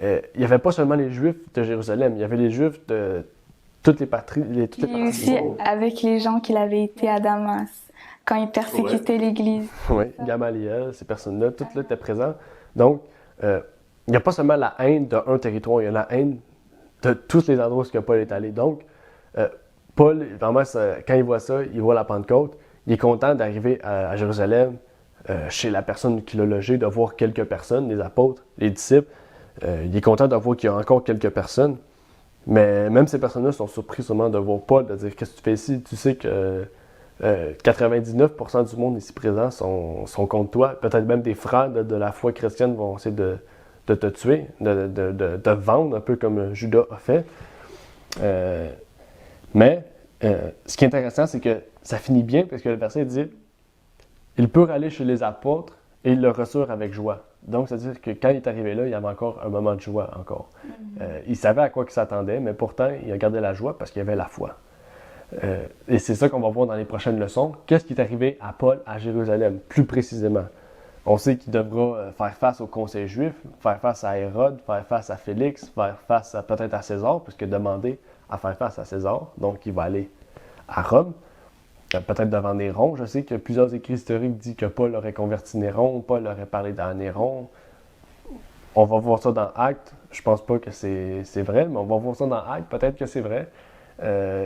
il n'y avait pas seulement les Juifs de Jérusalem, il y avait les Juifs de toutes les patries. Et aussi avec les gens qu'il avait été à Damas, quand il persécutait l'Église. Oui, Gamaliel, ces personnes-là, toutes là étaient présentes. Donc, il n'y a pas seulement la haine d'un territoire, il y a la haine de tous les endroits où Paul est allé. Donc, Paul, vraiment, quand il voit ça, il voit la Pentecôte, il est content d'arriver à Jérusalem, chez la personne qui l'a logé, de voir quelques personnes, les apôtres, les disciples. Il est content de voir qu'il y a encore quelques personnes. Mais même ces personnes-là sont surpris sûrement de voir Paul, de dire « Qu'est-ce que tu fais ici? Tu sais que 99% du monde ici présent sont contre toi. Peut-être même des frères de la foi chrétienne vont essayer de te tuer, de te vendre, un peu comme Judas a fait. » Mais ce qui est intéressant, c'est que ça finit bien, parce que le verset dit « Ils purent aller chez les apôtres et ils le reçurent avec joie. » Donc, c'est-à-dire que quand il est arrivé là, il y avait encore un moment de joie encore. Il savait à quoi il s'attendait, mais pourtant, il a gardé la joie parce qu'il y avait la foi. Et c'est ça qu'on va voir dans les prochaines leçons. Qu'est-ce qui est arrivé à Paul à Jérusalem, plus précisément? On sait qu'il devra faire face au conseil juif, faire face à Hérode, faire face à Félix, faire face peut-être à César, puisqu'il a demandé à faire face à César. Donc, il va aller à Rome, peut-être devant Néron. Je sais que plusieurs écrits historiques disent que Paul aurait converti Néron, Paul aurait parlé dans Néron. On va voir ça dans Actes. Je pense pas que c'est vrai, mais on va voir ça dans Actes. Peut-être que c'est vrai.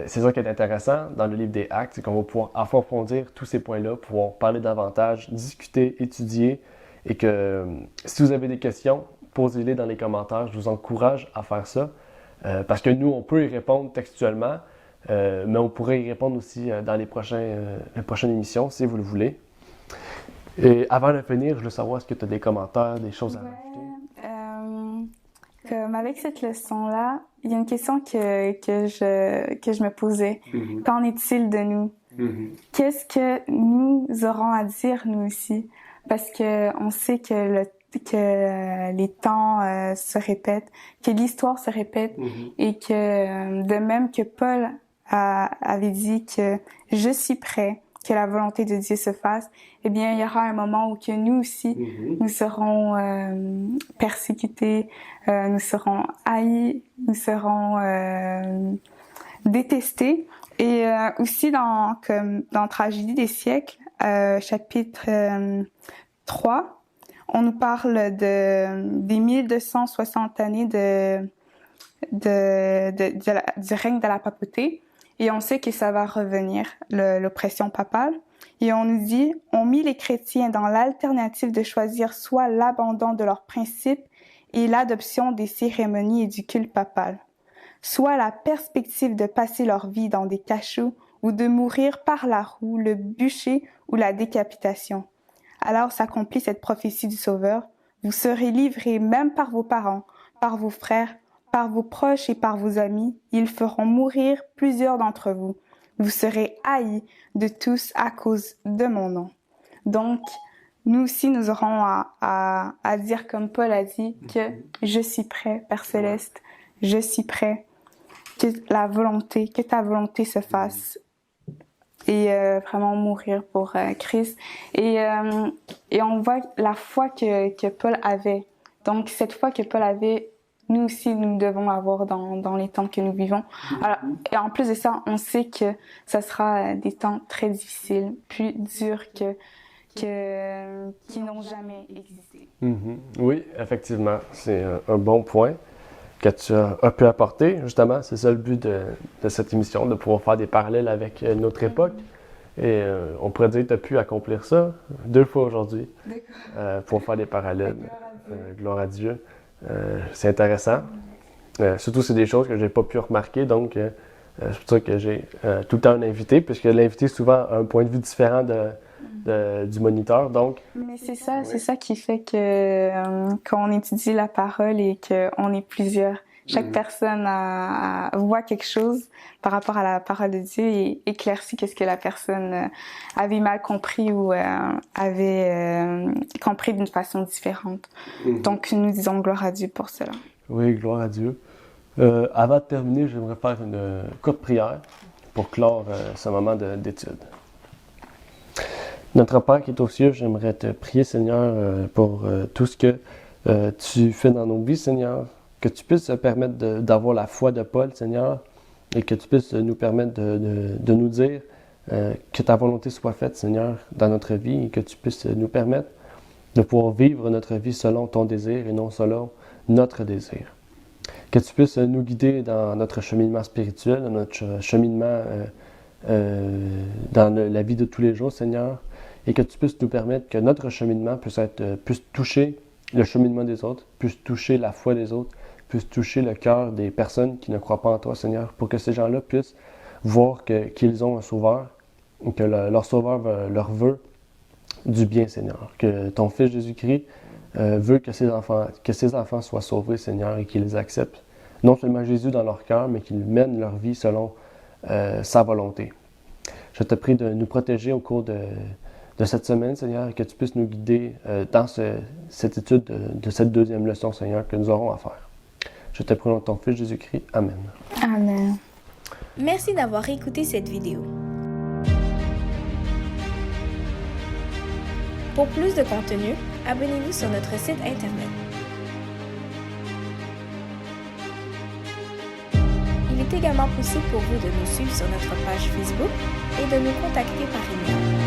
C'est ça qui est intéressant dans le livre des Actes, c'est qu'on va pouvoir approfondir tous ces points-là, pouvoir parler davantage, discuter, étudier, et que si vous avez des questions, posez-les dans les commentaires. Je vous encourage à faire ça, parce que nous, on peut y répondre textuellement, mais on pourrait y répondre aussi dans les prochaines émissions, si vous le voulez. Et avant de finir, je veux savoir, est-ce que tu as des commentaires, des choses à rajouter? Comme avec cette leçon-là, il y a une question que je me posais. Qu'en est-il de nous? Qu'est-ce que nous aurons à dire, nous aussi? Parce que on sait que les temps se répètent, que l'histoire se répète, et que de même que Paul avait dit que je suis prêt, que la volonté de Dieu se fasse, eh bien, il y aura un moment où que nous aussi, nous serons persécutés, nous serons haïs, nous serons détestés. Et aussi dans Tragédie des siècles, chapitre 3, on nous parle des 1260 années du règne de la papauté. Et on sait que ça va revenir, l'oppression papale. Et on nous dit, on mit les chrétiens dans l'alternative de choisir soit l'abandon de leurs principes et l'adoption des cérémonies et du culte papal, soit la perspective de passer leur vie dans des cachots ou de mourir par la roue, le bûcher ou la décapitation. Alors s'accomplit cette prophétie du Sauveur. Vous serez livrés même par vos parents, par vos frères, par vos proches et par vos amis. Ils feront mourir plusieurs d'entre vous. Vous serez haïs de tous à cause de mon nom. Donc, nous aussi, nous aurons à dire comme Paul a dit que je suis prêt, Père Céleste, je suis prêt, que ta volonté se fasse et vraiment mourir pour Christ. Et on voit la foi que Paul avait. Donc, cette foi que Paul avait, nous aussi, nous devons avoir dans les temps que nous vivons. Alors, et en plus de ça, on sait que ça sera des temps très difficiles, plus durs qui n'ont jamais existé. Oui, effectivement, c'est un bon point que tu as pu apporter. Justement, c'est ça le but de cette émission, de pouvoir faire des parallèles avec notre époque. Et on pourrait dire que tu as pu accomplir ça 2 fois aujourd'hui pour faire des parallèles. Gloire à Dieu. C'est intéressant. Surtout, c'est des choses que je n'ai pas pu remarquer, donc c'est pour ça que j'ai tout le temps un invité, puisque l'invité souvent a un point de vue différent du moniteur. Donc, mais c'est ça qui fait que quand on étudie la parole et qu'on est plusieurs, chaque personne voit quelque chose par rapport à la parole de Dieu et éclaircit qu'est-ce que la personne avait mal compris ou avait compris d'une façon différente. Donc, nous disons gloire à Dieu pour cela. Oui, gloire à Dieu. Avant de terminer, j'aimerais faire une courte prière pour clore ce moment d'étude. Notre Père qui est aux cieux, j'aimerais te prier, Seigneur, pour tout ce que tu fais dans nos vies, Seigneur. Que tu puisses permettre d'avoir la foi de Paul, Seigneur, et que tu puisses nous permettre de nous dire que ta volonté soit faite, Seigneur, dans notre vie, et que tu puisses nous permettre de pouvoir vivre notre vie selon ton désir et non selon notre désir. Que tu puisses nous guider dans notre cheminement spirituel, dans notre cheminement dans la vie de tous les jours, Seigneur, et que tu puisses nous permettre que notre cheminement puisse toucher le cheminement des autres, puisse toucher la foi des autres, puisse toucher le cœur des personnes qui ne croient pas en toi, Seigneur, pour que ces gens-là puissent voir qu'ils ont un sauveur, et que leur sauveur leur veut du bien, Seigneur. Que ton Fils Jésus-Christ veut que ses enfants soient sauvés, Seigneur, et qu'ils les acceptent. Non seulement Jésus dans leur cœur, mais qu'ils mènent leur vie selon sa volonté. Je te prie de nous protéger au cours de cette semaine, Seigneur, et que tu puisses nous guider dans cette étude de cette 2e leçon, Seigneur, que nous aurons à faire. Je te prie dans ton Fils Jésus-Christ. Amen. Amen. Merci d'avoir écouté cette vidéo. Pour plus de contenu, abonnez-vous sur notre site internet. Il est également possible pour vous de nous suivre sur notre page Facebook et de nous contacter par email.